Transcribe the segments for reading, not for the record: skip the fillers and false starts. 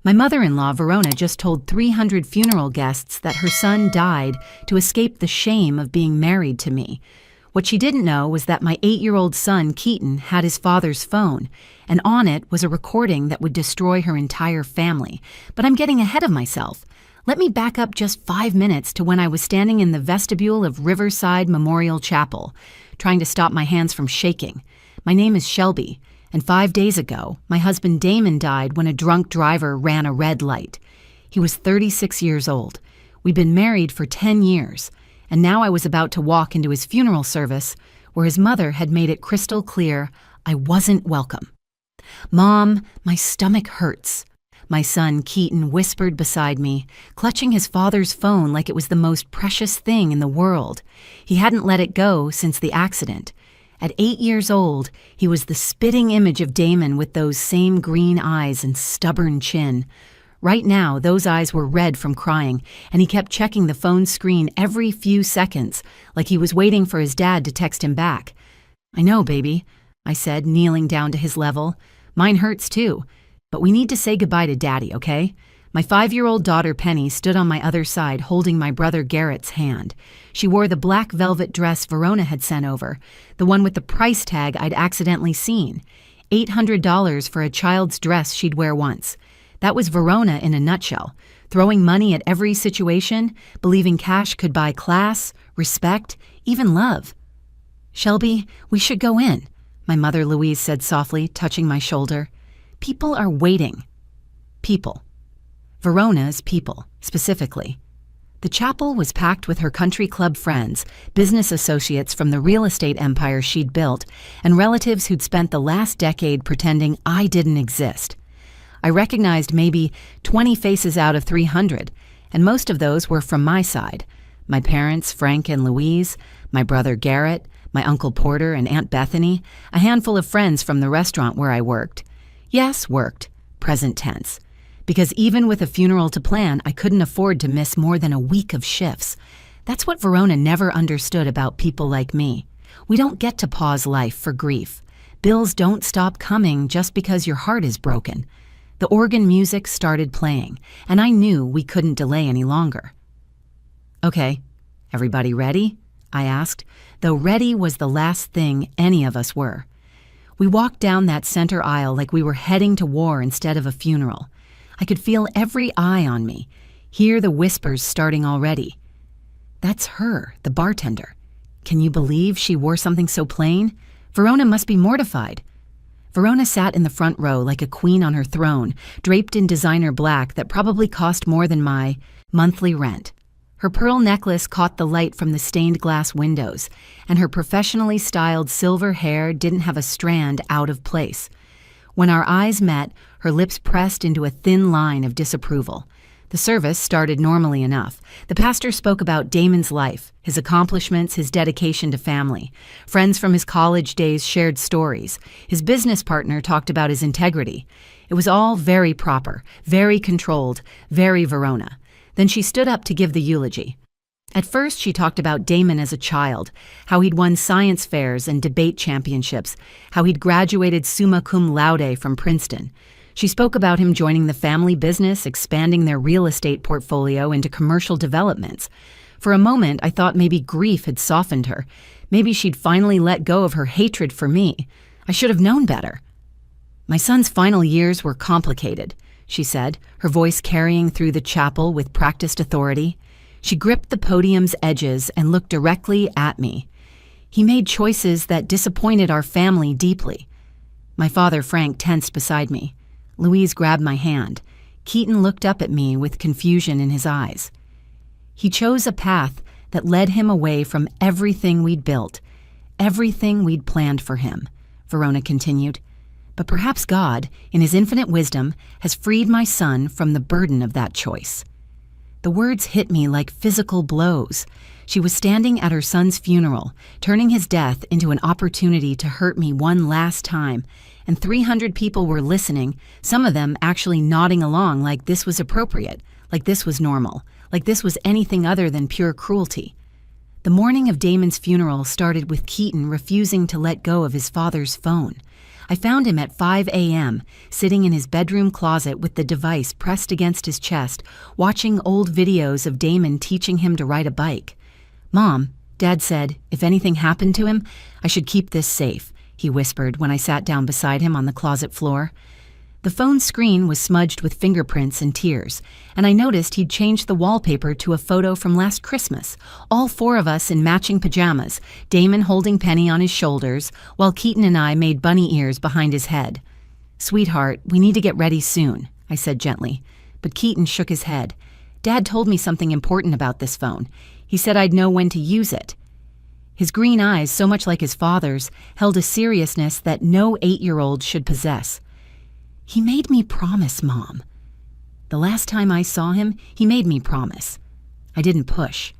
My mother-in-law, Verona, just told 300 funeral guests that her son died to escape the shame of being married to me. What she didn't know was that my 8-year-old son, Keaton, had his father's phone, and on it was a recording that would destroy her entire family. But I'm getting ahead of myself. Let me back up just 5 minutes to when I was standing in the vestibule of Riverside Memorial Chapel, trying to stop my hands from shaking. My name is Shelby, and 5 days ago, my husband Damon died when a drunk driver ran a red light. He was 36 years old. We'd been married for 10 years. And now I was about to walk into his funeral service where his mother had made it crystal clear I wasn't welcome. "Mom, my stomach hurts," my son Keaton whispered beside me, clutching his father's phone like it was the most precious thing in the world. He hadn't let it go since the accident. At 8 years old, he was the spitting image of Damon with those same green eyes and stubborn chin. Right now, those eyes were red from crying, and he kept checking the phone screen every few seconds, like he was waiting for his dad to text him back. "I know, baby," I said, kneeling down to his level. "Mine hurts too, but we need to say goodbye to Daddy, okay?" My 5-year-old daughter Penny stood on my other side holding my brother Garrett's hand. She wore the black velvet dress Verona had sent over, the one with the price tag I'd accidentally seen. $800 for a child's dress she'd wear once. That was Verona in a nutshell, throwing money at every situation, believing cash could buy class, respect, even love. "Shelby, we should go in," my mother Louise said softly, touching my shoulder. "People are waiting." People. Verona's people, specifically. The chapel was packed with her country club friends, business associates from the real estate empire she'd built, and relatives who'd spent the last decade pretending I didn't exist. I recognized maybe 20 faces out of 300, and most of those were from my side. My parents, Frank and Louise, my brother Garrett, my Uncle Porter and Aunt Bethany, a handful of friends from the restaurant where I worked. Yes, worked, present tense. Because even with a funeral to plan, I couldn't afford to miss more than a week of shifts. That's what Verona never understood about people like me. We don't get to pause life for grief. Bills don't stop coming just because your heart is broken. The organ music started playing, and I knew we couldn't delay any longer. "Okay, everybody ready?" I asked, though ready was the last thing any of us were. We walked down that center aisle like we were heading to war instead of a funeral. I could feel every eye on me, hear the whispers starting already. "That's her, the bartender. Can you believe she wore something so plain? Verona must be mortified." Verona sat in the front row like a queen on her throne, draped in designer black that probably cost more than my monthly rent. Her pearl necklace caught the light from the stained glass windows, and her professionally styled silver hair didn't have a strand out of place. When our eyes met, her lips pressed into a thin line of disapproval. The service started normally enough. The pastor spoke about Damon's life, his accomplishments, his dedication to family. Friends from his college days shared stories. His business partner talked about his integrity. It was all very proper, very controlled, very Verona. Then she stood up to give the eulogy. At first, she talked about Damon as a child, how he'd won science fairs and debate championships, how he'd graduated summa cum laude from Princeton. She spoke about him joining the family business, expanding their real estate portfolio into commercial developments. For a moment, I thought maybe grief had softened her. Maybe she'd finally let go of her hatred for me. I should have known better. "My son's final years were complicated," she said, her voice carrying through the chapel with practiced authority. She gripped the podium's edges and looked directly at me. "He made choices that disappointed our family deeply." My father, Frank, tensed beside me. Louise grabbed my hand. Keaton looked up at me with confusion in his eyes. "He chose a path that led him away from everything we'd built, everything we'd planned for him," Verona continued. "But perhaps God, in his infinite wisdom, has freed my son from the burden of that choice." The words hit me like physical blows. She was standing at her son's funeral, turning his death into an opportunity to hurt me one last time, and 300 people were listening, some of them actually nodding along like this was appropriate, like this was normal, like this was anything other than pure cruelty. The morning of Damon's funeral started with Keaton refusing to let go of his father's phone. I found him at 5 a.m., sitting in his bedroom closet with the device pressed against his chest, watching old videos of Damon teaching him to ride a bike. "Mom," Dad said, "if anything happened to him, I should keep this safe," he whispered when I sat down beside him on the closet floor. The phone's screen was smudged with fingerprints and tears, and I noticed he'd changed the wallpaper to a photo from last Christmas, all four of us in matching pajamas, Damon holding Penny on his shoulders, while Keaton and I made bunny ears behind his head. "Sweetheart, we need to get ready soon," I said gently, but Keaton shook his head. "Dad told me something important about this phone. He said I'd know when to use it." His green eyes, so much like his father's, held a seriousness that no 8-year-old should possess. "He made me promise, Mom." The last time I saw him, he made me promise. I didn't push.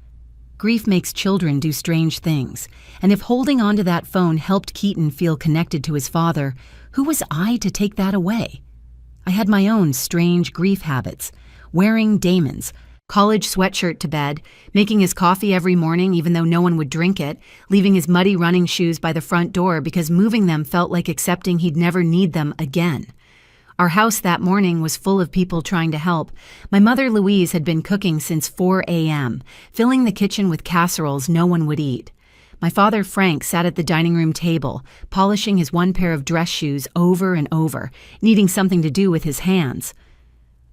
Grief makes children do strange things, and if holding onto that phone helped Keaton feel connected to his father, who was I to take that away? I had my own strange grief habits, wearing Damon's, college sweatshirt to bed, making his coffee every morning even though no one would drink it, leaving his muddy running shoes by the front door because moving them felt like accepting he'd never need them again. Our house that morning was full of people trying to help. My mother Louise had been cooking since 4 a.m., filling the kitchen with casseroles no one would eat. My father Frank sat at the dining room table, polishing his one pair of dress shoes over and over, needing something to do with his hands.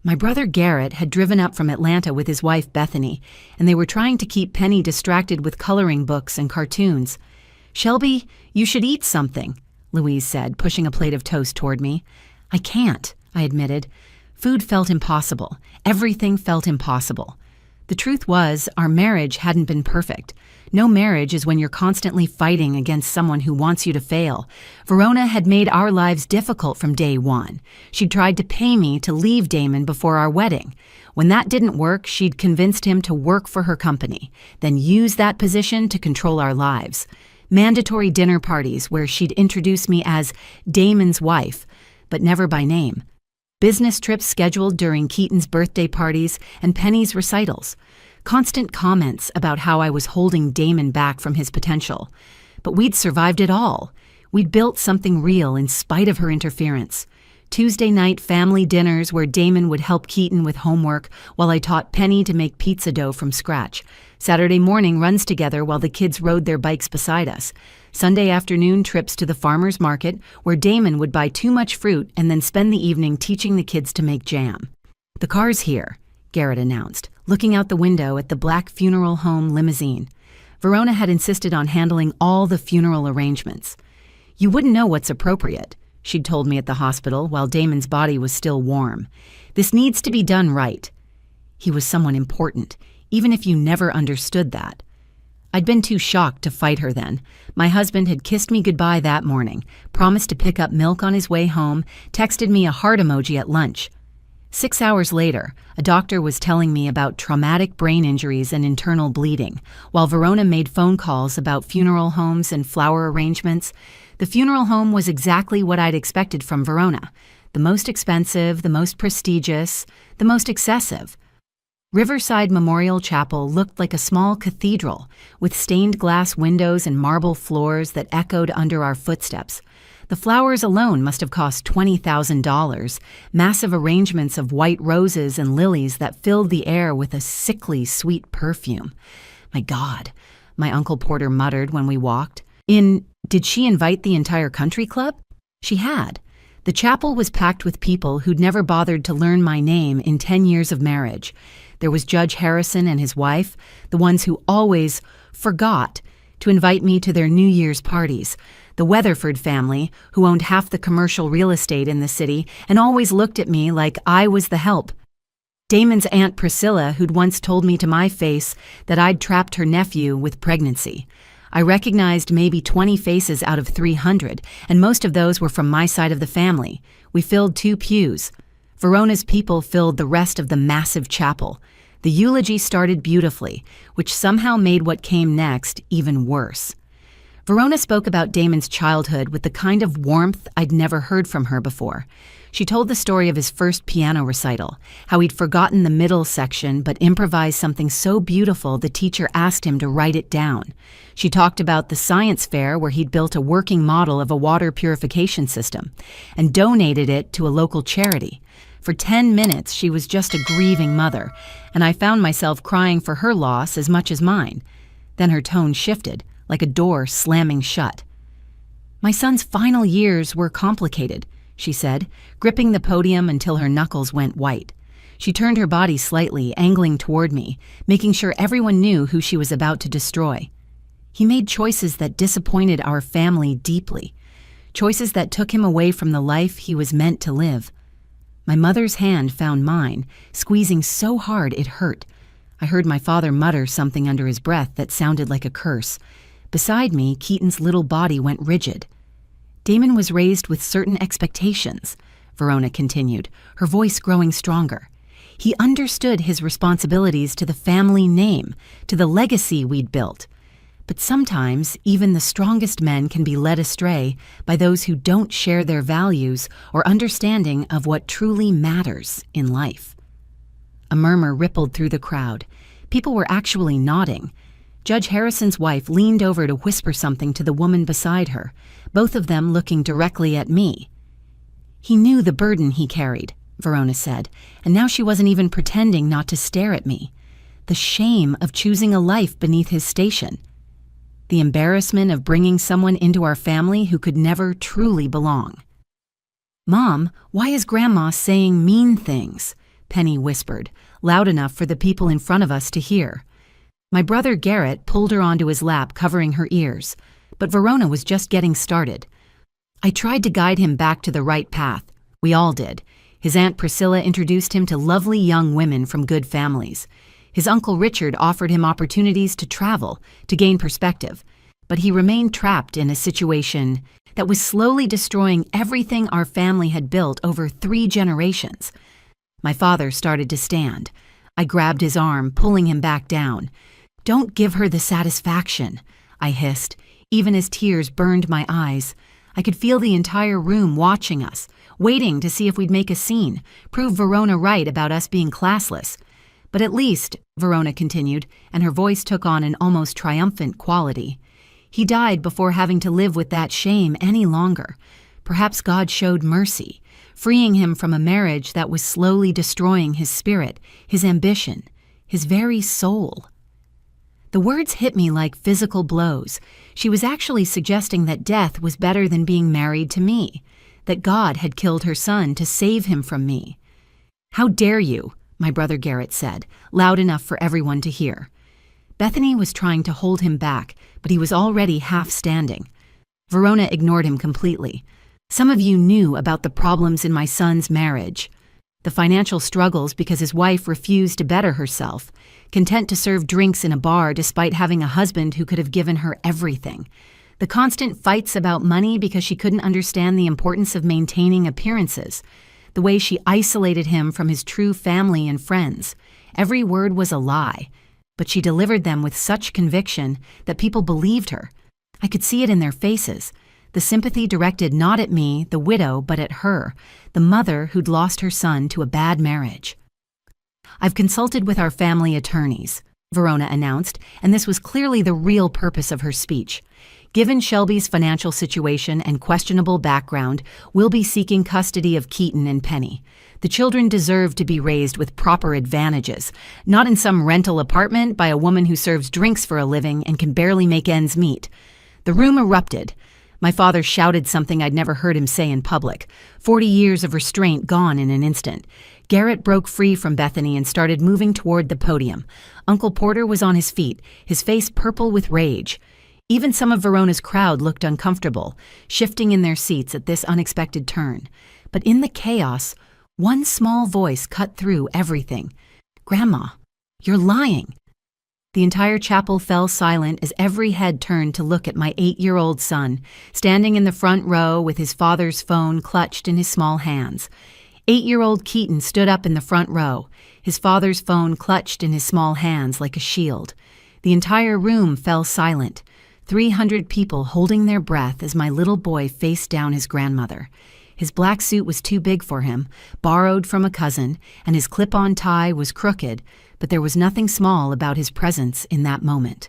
My brother Garrett had driven up from Atlanta with his wife Bethany, and they were trying to keep Penny distracted with coloring books and cartoons. "Shelby, you should eat something," Louise said, pushing a plate of toast toward me. "I can't," I admitted. Food felt impossible. Everything felt impossible. The truth was, our marriage hadn't been perfect. No marriage is when you're constantly fighting against someone who wants you to fail. Verona had made our lives difficult from day one. She'd tried to pay me to leave Damon before our wedding. When that didn't work, she'd convinced him to work for her company, then use that position to control our lives. Mandatory dinner parties where she'd introduce me as Damon's wife, but never by name. Business trips scheduled during Keaton's birthday parties and Penny's recitals. Constant comments about how I was holding Damon back from his potential. But we'd survived it all. We'd built something real in spite of her interference. Tuesday night family dinners where Damon would help Keaton with homework while I taught Penny to make pizza dough from scratch. Saturday morning runs together while the kids rode their bikes beside us. Sunday afternoon trips to the farmer's market where Damon would buy too much fruit and then spend the evening teaching the kids to make jam. "The car's here," Garrett announced, looking out the window at the black funeral home limousine. Verona had insisted on handling all the funeral arrangements. "You wouldn't know what's appropriate," she'd told me at the hospital while Damon's body was still warm. "This needs to be done right." He was someone important, even if you never understood that. I'd been too shocked to fight her then. My husband had kissed me goodbye that morning, promised to pick up milk on his way home, texted me a heart emoji at lunch. 6 hours later, a doctor was telling me about traumatic brain injuries and internal bleeding, while Verona made phone calls about funeral homes and flower arrangements. The funeral home was exactly what I'd expected from Verona. The most expensive, the most prestigious, the most excessive. Riverside Memorial Chapel looked like a small cathedral, with stained glass windows and marble floors that echoed under our footsteps. The flowers alone must have cost $20,000, massive arrangements of white roses and lilies that filled the air with a sickly sweet perfume. "My God," my Uncle Porter muttered when we walked. Did she invite the entire country club? She had. The chapel was packed with people who'd never bothered to learn my name in 10 years of marriage. There was Judge Harrison and his wife, the ones who always forgot to invite me to their New Year's parties. The Weatherford family, who owned half the commercial real estate in the city and always looked at me like I was the help. Damon's Aunt Priscilla, who'd once told me to my face that I'd trapped her nephew with pregnancy. I recognized maybe 20 faces out of 300, and most of those were from my side of the family. We filled 2 pews. Verona's people filled the rest of the massive chapel. The eulogy started beautifully, which somehow made what came next even worse. Verona spoke about Damon's childhood with the kind of warmth I'd never heard from her before. She told the story of his first piano recital, how he'd forgotten the middle section but improvised something so beautiful the teacher asked him to write it down. She talked about the science fair where he'd built a working model of a water purification system and donated it to a local charity. For 10 minutes, she was just a grieving mother, and I found myself crying for her loss as much as mine. Then her tone shifted, like a door slamming shut. "My son's final years were complicated," she said, gripping the podium until her knuckles went white. She turned her body slightly, angling toward me, making sure everyone knew who she was about to destroy. "He made choices that disappointed our family deeply, choices that took him away from the life he was meant to live." My mother's hand found mine, squeezing so hard it hurt. I heard my father mutter something under his breath that sounded like a curse. Beside me, Keaton's little body went rigid. "Damon was raised with certain expectations," Verona continued, her voice growing stronger. "He understood his responsibilities to the family name, to the legacy we'd built. But sometimes, even the strongest men can be led astray by those who don't share their values or understanding of what truly matters in life." A murmur rippled through the crowd. People were actually nodding. Judge Harrison's wife leaned over to whisper something to the woman beside her, both of them looking directly at me. "He knew the burden he carried," Verona said, and now she wasn't even pretending not to stare at me. "The shame of choosing a life beneath his station. The embarrassment of bringing someone into our family who could never truly belong." "Mom, why is Grandma saying mean things?" Penny whispered, loud enough for the people in front of us to hear. My brother Garrett pulled her onto his lap, covering her ears, but Verona was just getting started. I tried to guide him back to the right path. We all did. His Aunt Priscilla introduced him to lovely young women from good families. His Uncle Richard offered him opportunities to travel, to gain perspective, but he remained trapped in a situation that was slowly destroying everything our family had built over 3 generations. My father started to stand. I grabbed his arm, pulling him back down. "Don't give her the satisfaction," I hissed, even as tears burned my eyes. I could feel the entire room watching us, waiting to see if we'd make a scene, prove Verona right about us being classless. "But at least," Verona continued, and her voice took on an almost triumphant quality, "he died before having to live with that shame any longer. Perhaps God showed mercy, freeing him from a marriage that was slowly destroying his spirit, his ambition, his very soul." The words hit me like physical blows. She was actually suggesting that death was better than being married to me, that God had killed her son to save him from me. "How dare you?" my brother Garrett said, loud enough for everyone to hear. Bethany was trying to hold him back, but he was already half standing. Verona ignored him completely. "Some of you knew about the problems in my son's marriage. The financial struggles because his wife refused to better herself, content to serve drinks in a bar despite having a husband who could have given her everything. The constant fights about money because she couldn't understand the importance of maintaining appearances. The way she isolated him from his true family and friends. Every word was a lie, but she delivered them with such conviction that people believed her. I could see it in their faces. The sympathy directed not at me, the widow, but at her, the mother who'd lost her son to a bad marriage. "I've consulted with our family attorneys," Verona announced, and this was clearly the real purpose of her speech. "Given Shelby's financial situation and questionable background, we'll be seeking custody of Keaton and Penny. The children deserve to be raised with proper advantages, not in some rental apartment by a woman who serves drinks for a living and can barely make ends meet." The room erupted. My father shouted something I'd never heard him say in public. 40 years of restraint gone in an instant. Garrett broke free from Bethany and started moving toward the podium. Uncle Porter was on his feet, his face purple with rage. Even some of Verona's crowd looked uncomfortable, shifting in their seats at this unexpected turn. But in the chaos, one small voice cut through everything. "Grandma, you're lying." The entire chapel fell silent as every head turned to look at my 8-year-old son, standing in the front row with his father's phone clutched in his small hands. 8-year-old Keaton stood up in the front row, his father's phone clutched in his small hands like a shield. The entire room fell silent. 300 people holding their breath as my little boy faced down his grandmother. His black suit was too big for him, borrowed from a cousin, and his clip-on tie was crooked, but there was nothing small about his presence in that moment.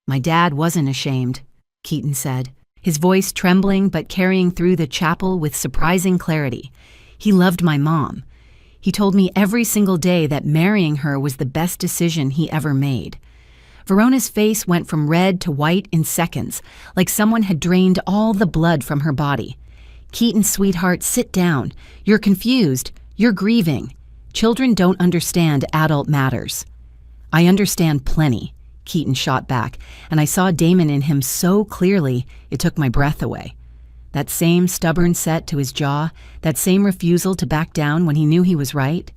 "My dad wasn't ashamed," Keaton said, his voice trembling but carrying through the chapel with surprising clarity. "He loved my mom. He told me every single day that marrying her was the best decision he ever made." Verona's face went from red to white in seconds, like someone had drained all the blood from her body. "Keaton, sweetheart, sit down. You're confused. You're grieving. Children don't understand adult matters." "I understand plenty," Keaton shot back, and I saw Damon in him so clearly it took my breath away. That same stubborn set to his jaw, that same refusal to back down when he knew he was right.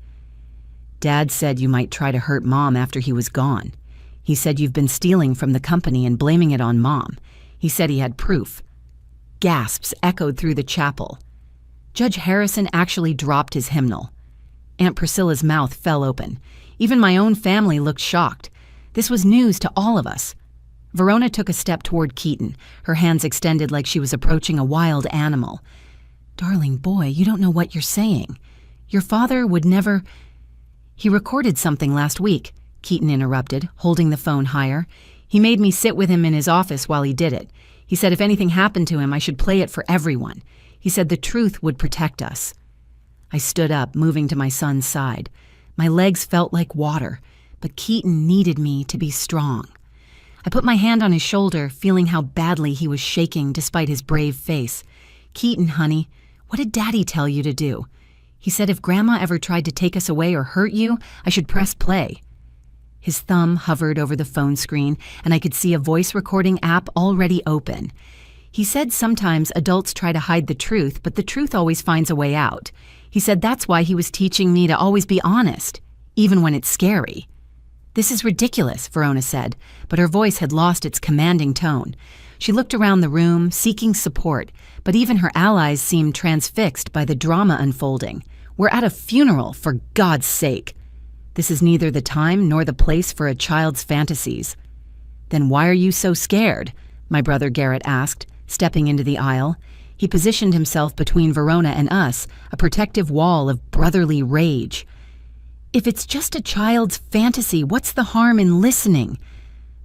"Dad said you might try to hurt Mom after he was gone. He said you've been stealing from the company and blaming it on Mom. He said he had proof." Gasps echoed through the chapel. Judge Harrison actually dropped his hymnal. Aunt Priscilla's mouth fell open. Even my own family looked shocked. This was news to all of us. Verona took a step toward Keaton, her hands extended like she was approaching a wild animal. "Darling boy, you don't know what you're saying. Your father would never—" "He recorded something last week," Keaton interrupted, holding the phone higher. "He made me sit with him in his office while he did it. He said if anything happened to him, I should play it for everyone. He said the truth would protect us." I stood up, moving to my son's side. My legs felt like water, but Keaton needed me to be strong. I put my hand on his shoulder, feeling how badly he was shaking despite his brave face. "Keaton, honey, what did Daddy tell you to do? He said if Grandma ever tried to take us away or hurt you, I should press play." His thumb hovered over the phone screen, and I could see a voice recording app already open. He said sometimes adults try to hide the truth, but the truth always finds a way out. He said that's why he was teaching me to always be honest, even when it's scary. "This is ridiculous," Verona said, but her voice had lost its commanding tone. She looked around the room, seeking support, but even her allies seemed transfixed by the drama unfolding. "We're at a funeral, for God's sake. This is neither the time nor the place for a child's fantasies." "Then why are you so scared?" my brother Garrett asked, stepping into the aisle. He positioned himself between Verona and us, a protective wall of brotherly rage. "If it's just a child's fantasy, what's the harm in listening?"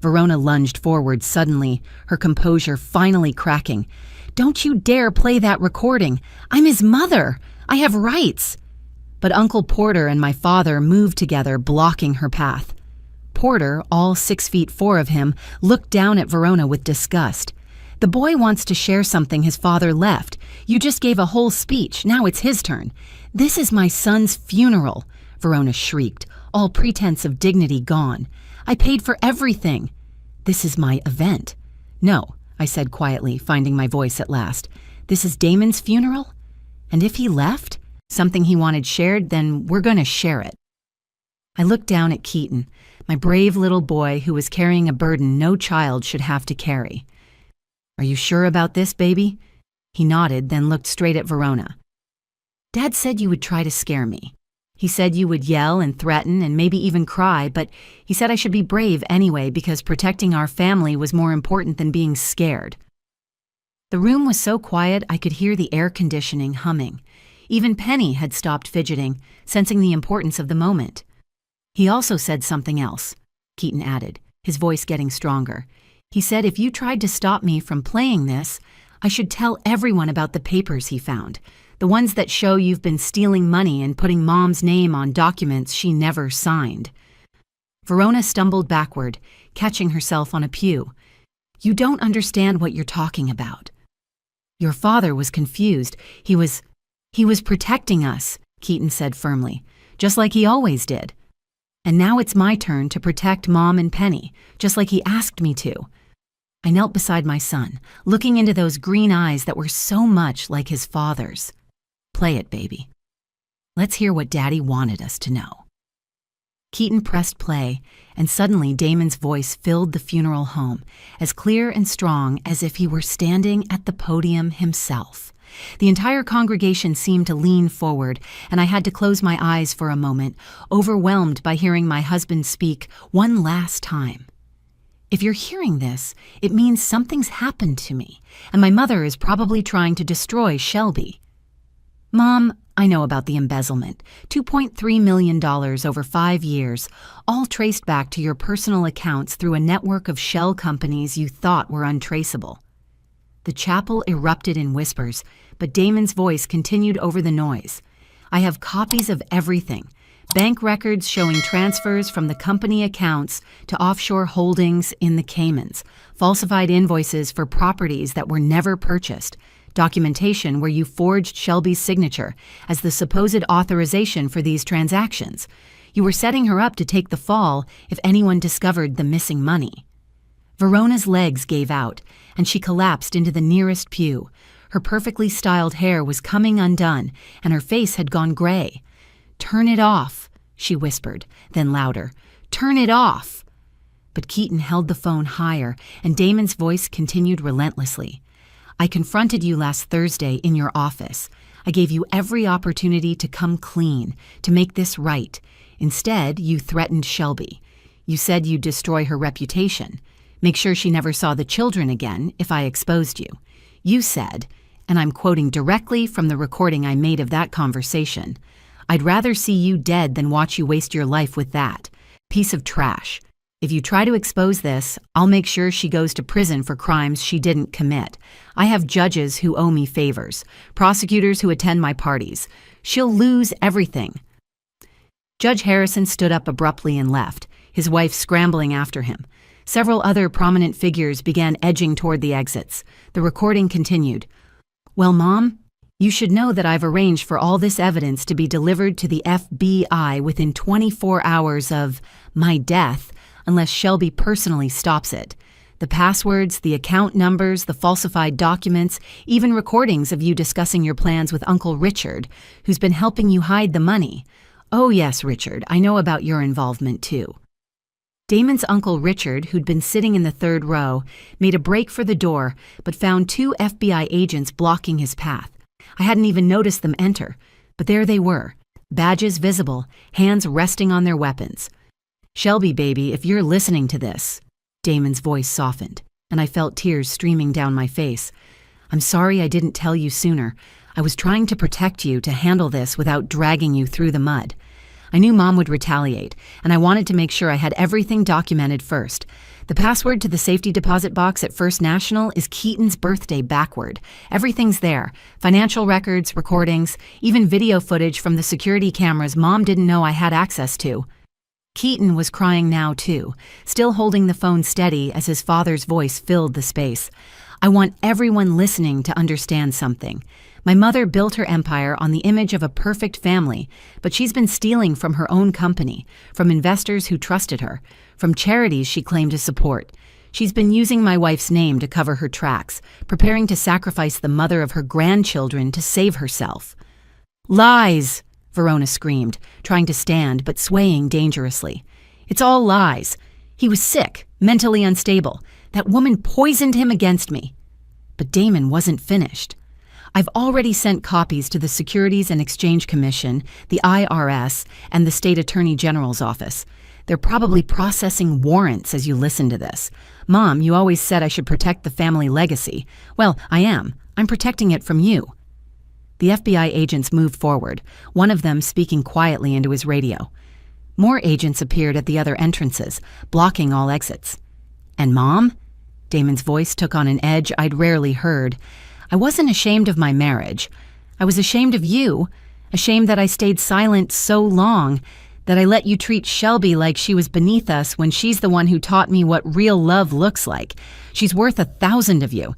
Verona lunged forward suddenly, her composure finally cracking. "Don't you dare play that recording. I'm his mother. I have rights." But Uncle Porter and my father moved together, blocking her path. Porter, all 6'4" of him, looked down at Verona with disgust. "The boy wants to share something his father left. You just gave a whole speech. Now it's his turn. This is my son's funeral," Verona shrieked, all pretense of dignity gone. "I paid for everything. This is my event." "No," I said quietly, finding my voice at last. "This is Damon's funeral? And if he left, something he wanted shared, then we're going to share it." I looked down at Keaton, my brave little boy who was carrying a burden no child should have to carry. "Are you sure about this, baby?" He nodded, then looked straight at Verona. "Dad said you would try to scare me. He said you would yell and threaten and maybe even cry, but he said I should be brave anyway because protecting our family was more important than being scared." The room was so quiet I could hear the air conditioning humming. Even Penny had stopped fidgeting, sensing the importance of the moment. "He also said something else," Keaton added, his voice getting stronger. "He said if you tried to stop me from playing this, I should tell everyone about the papers he found, the ones that show you've been stealing money and putting Mom's name on documents she never signed." Verona stumbled backward, catching herself on a pew. "You don't understand what you're talking about." "Your father was confused. He was protecting us," Keaton said firmly, "just like he always did. And now it's my turn to protect Mom and Penny, just like he asked me to." I knelt beside my son, looking into those green eyes that were so much like his father's. "Play it, baby. Let's hear what Daddy wanted us to know." Keaton pressed play, and suddenly Damon's voice filled the funeral home, as clear and strong as if he were standing at the podium himself. The entire congregation seemed to lean forward, and I had to close my eyes for a moment, overwhelmed by hearing my husband speak one last time. If you're hearing this, it means something's happened to me, and my mother is probably trying to destroy Shelby. Mom, I know about the embezzlement. $2.3 million over 5 years, all traced back to your personal accounts through a network of shell companies you thought were untraceable. The chapel erupted in whispers, but Damon's voice continued over the noise. I have copies of everything. Bank records showing transfers from the company accounts to offshore holdings in the Caymans, falsified invoices for properties that were never purchased, documentation where you forged Shelby's signature as the supposed authorization for these transactions. You were setting her up to take the fall if anyone discovered the missing money. Verona's legs gave out, and she collapsed into the nearest pew. Her perfectly styled hair was coming undone, and her face had gone gray. "Turn it off," she whispered, then louder. "Turn it off." But Keaton held the phone higher, and Damon's voice continued relentlessly. "I confronted you last Thursday in your office. I gave you every opportunity to come clean, to make this right. Instead, you threatened Shelby. You said you'd destroy her reputation, make sure she never saw the children again if I exposed you. You said, and I'm quoting directly from the recording I made of that conversation, I'd rather see you dead than watch you waste your life with that piece of trash. If you try to expose this, I'll make sure she goes to prison for crimes she didn't commit. I have judges who owe me favors, prosecutors who attend my parties. She'll lose everything." Judge Harrison stood up abruptly and left, his wife scrambling after him. Several other prominent figures began edging toward the exits. The recording continued. "Well, Mom, you should know that I've arranged for all this evidence to be delivered to the FBI within 24 hours of my death, unless Shelby personally stops it. The passwords, the account numbers, the falsified documents, even recordings of you discussing your plans with Uncle Richard, who's been helping you hide the money. Oh yes, Richard, I know about your involvement too." Damon's Uncle Richard, who'd been sitting in the third row, made a break for the door, but found 2 FBI agents blocking his path. I hadn't even noticed them enter, but there they were, badges visible, hands resting on their weapons. "Shelby, baby, if you're listening to this," Damon's voice softened, and I felt tears streaming down my face. "I'm sorry I didn't tell you sooner. I was trying to protect you, to handle this without dragging you through the mud. I knew Mom would retaliate, and I wanted to make sure I had everything documented first. The password to the safety deposit box at First National is Keaton's birthday backward. Everything's there. Financial records, recordings, even video footage from the security cameras Mom didn't know I had access to." Keaton was crying now too, still holding the phone steady as his father's voice filled the space. "I want everyone listening to understand something. My mother built her empire on the image of a perfect family, but she's been stealing from her own company, from investors who trusted her, from charities she claimed to support. She's been using my wife's name to cover her tracks, preparing to sacrifice the mother of her grandchildren to save herself." "Lies!" Verona screamed, trying to stand but swaying dangerously. "It's all lies. He was sick, mentally unstable. That woman poisoned him against me." But Damon wasn't finished. "I've already sent copies to the Securities and Exchange Commission, the IRS, and the State Attorney General's office. They're probably processing warrants as you listen to this. Mom, you always said I should protect the family legacy. Well, I am. I'm protecting it from you." The FBI agents moved forward, one of them speaking quietly into his radio. More agents appeared at the other entrances, blocking all exits. "And Mom?" Damon's voice took on an edge I'd rarely heard. "I wasn't ashamed of my marriage. I was ashamed of you, ashamed that I stayed silent so long, that I let you treat Shelby like she was beneath us when she's the one who taught me what real love looks like. She's worth 1,000 of you."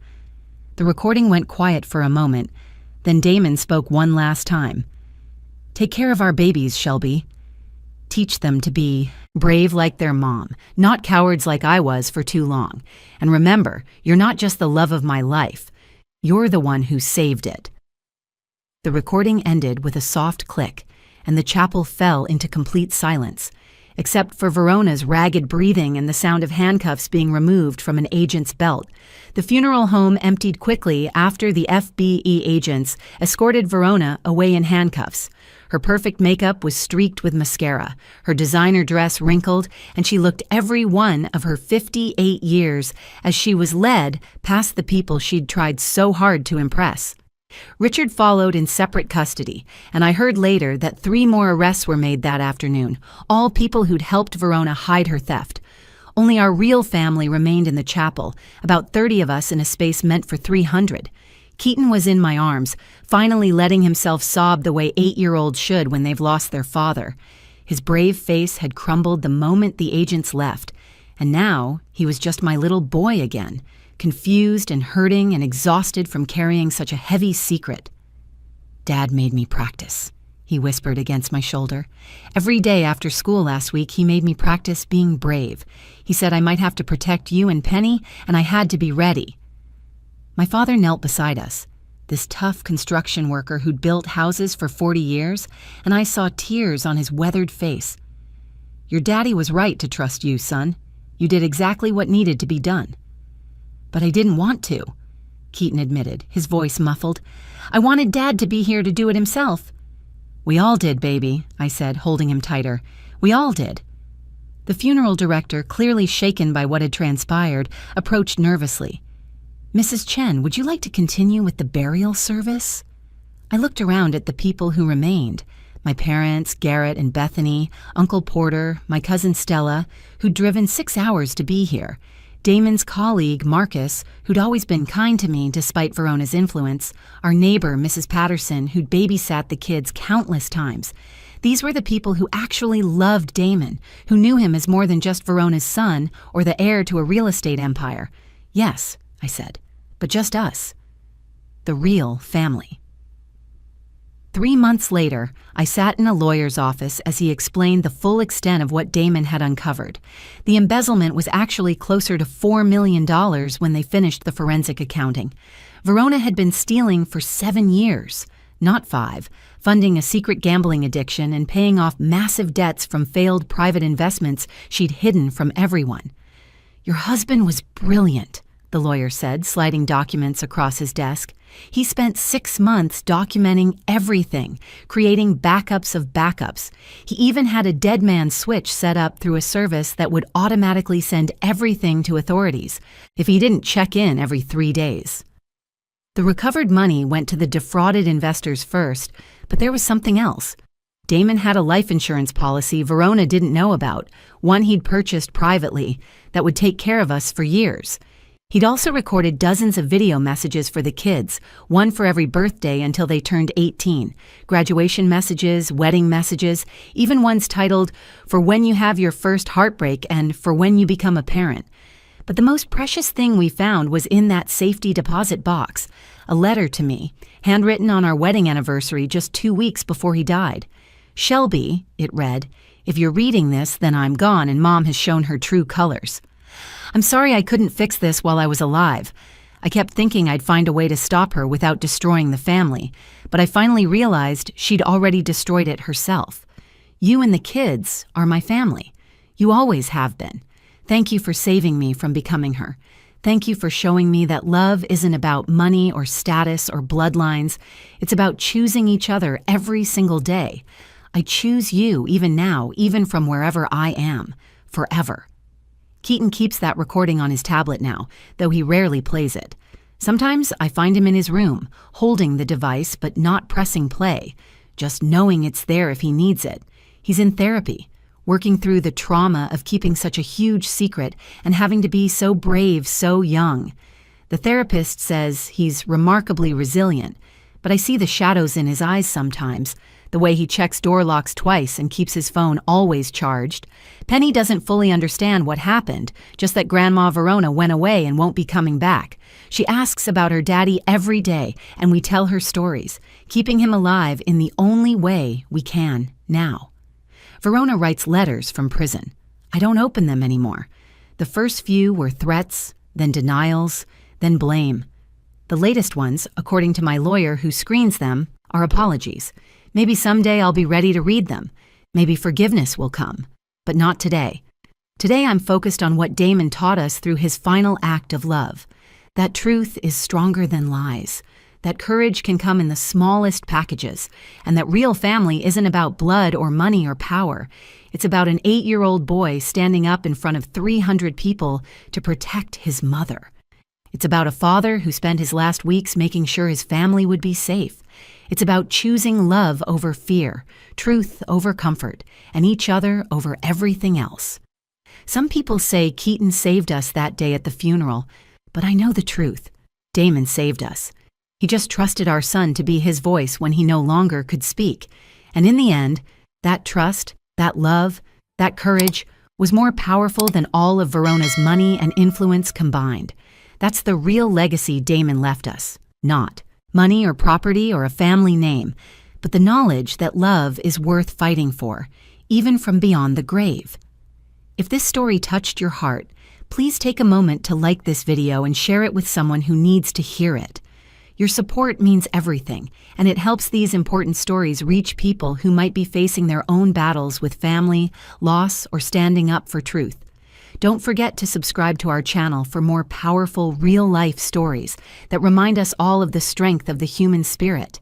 The recording went quiet for a moment. Then Damon spoke one last time. "Take care of our babies, Shelby. Teach them to be brave like their mom, not cowards like I was for too long. And remember, you're not just the love of my life. You're the one who saved it." The recording ended with a soft click, and the chapel fell into complete silence, except for Verona's ragged breathing and the sound of handcuffs being removed from an agent's belt. The funeral home emptied quickly after the FBE agents escorted Verona away in handcuffs. Her perfect makeup was streaked with mascara, her designer dress wrinkled, and she looked every one of her 58 years as she was led past the people she'd tried so hard to impress. Richard followed in separate custody, and I heard later that 3 more arrests were made that afternoon, all people who'd helped Verona hide her theft. Only our real family remained in the chapel, about 30 of us in a space meant for 300. Keaton was in my arms, finally letting himself sob the way 8-year-olds should when they've lost their father. His brave face had crumbled the moment the agents left, and now he was just my little boy again, confused and hurting and exhausted from carrying such a heavy secret. "Dad made me practice," he whispered against my shoulder. "Every day after school last week, he made me practice being brave. He said I might have to protect you and Penny, and I had to be ready." My father knelt beside us, this tough construction worker who'd built houses for 40 years, and I saw tears on his weathered face. "Your daddy was right to trust you, son. You did exactly what needed to be done." "But I didn't want to," Keaton admitted, his voice muffled. "I wanted Dad to be here to do it himself." "We all did, baby," I said, holding him tighter. "We all did." The funeral director, clearly shaken by what had transpired, approached nervously. "Mrs. Chen, would you like to continue with the burial service?" I looked around at the people who remained. My parents, Garrett and Bethany, Uncle Porter, my cousin Stella, who'd driven 6 hours to be here, Damon's colleague, Marcus, who'd always been kind to me despite Verona's influence, our neighbor, Mrs. Patterson, who'd babysat the kids countless times. These were the people who actually loved Damon, who knew him as more than just Verona's son or the heir to a real estate empire. "Yes," I said, "but just us. The real family." 3 months later, I sat in a lawyer's office as he explained the full extent of what Damon had uncovered. The embezzlement was actually closer to $4 million when they finished the forensic accounting. Verona had been stealing for 7 years, not 5, funding a secret gambling addiction and paying off massive debts from failed private investments she'd hidden from everyone. "Your husband was brilliant," the lawyer said, sliding documents across his desk. "He spent 6 months documenting everything, creating backups of backups. He even had a dead man switch set up through a service that would automatically send everything to authorities if he didn't check in every 3 days. The recovered money went to the defrauded investors first, but there was something else. Damon had a life insurance policy Verona didn't know about, one he'd purchased privately, that would take care of us for years. He'd also recorded dozens of video messages for the kids, one for every birthday until they turned 18, graduation messages, wedding messages, even ones titled, "For When You Have Your First Heartbreak" and "For When You Become a Parent." But the most precious thing we found was in that safety deposit box, a letter to me, handwritten on our wedding anniversary just 2 weeks before he died. "Shelby," it read, "if you're reading this, then I'm gone and Mom has shown her true colors. I'm sorry I couldn't fix this while I was alive. I kept thinking I'd find a way to stop her without destroying the family, but I finally realized she'd already destroyed it herself. You and the kids are my family. You always have been. Thank you for saving me from becoming her. Thank you for showing me that love isn't about money or status or bloodlines. It's about choosing each other every single day. I choose you even now, even from wherever I am, forever." Keaton keeps that recording on his tablet now, though he rarely plays it. Sometimes I find him in his room, holding the device but not pressing play, just knowing it's there if he needs it. He's in therapy, working through the trauma of keeping such a huge secret and having to be so brave so young. The therapist says he's remarkably resilient, but I see the shadows in his eyes sometimes, the way he checks door locks twice and keeps his phone always charged. Penny doesn't fully understand what happened, just that Grandma Verona went away and won't be coming back. She asks about her daddy every day, and we tell her stories, keeping him alive in the only way we can now. Verona writes letters from prison. I don't open them anymore. The first few were threats, then denials, then blame. The latest ones, according to my lawyer who screens them, are apologies. Maybe someday I'll be ready to read them. Maybe forgiveness will come. But not today. Today I'm focused on what Damon taught us through his final act of love. That truth is stronger than lies. that courage can come in the smallest packages, and that real family isn't about blood or money or power. It's about an 8-year-old boy standing up in front of 300 people to protect his mother. It's about a father who spent his last weeks making sure his family would be safe. It's about choosing love over fear, truth over comfort, and each other over everything else. Some people say Keaton saved us that day at the funeral, but I know the truth. Damon saved us. He just trusted our son to be his voice when he no longer could speak. And in the end, that trust, that love, that courage was more powerful than all of Verona's money and influence combined. That's the real legacy Damon left us. Not money or property or a family name, but the knowledge that love is worth fighting for, even from beyond the grave. If this story touched your heart, please take a moment to like this video and share it with someone who needs to hear it. Your support means everything, and it helps these important stories reach people who might be facing their own battles with family, loss, or standing up for truth. Don't forget to subscribe to our channel for more powerful, real-life stories that remind us all of the strength of the human spirit.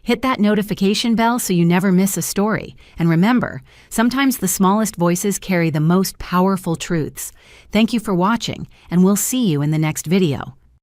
Hit that notification bell so you never miss a story. And remember, sometimes the smallest voices carry the most powerful truths. Thank you for watching, and we'll see you in the next video.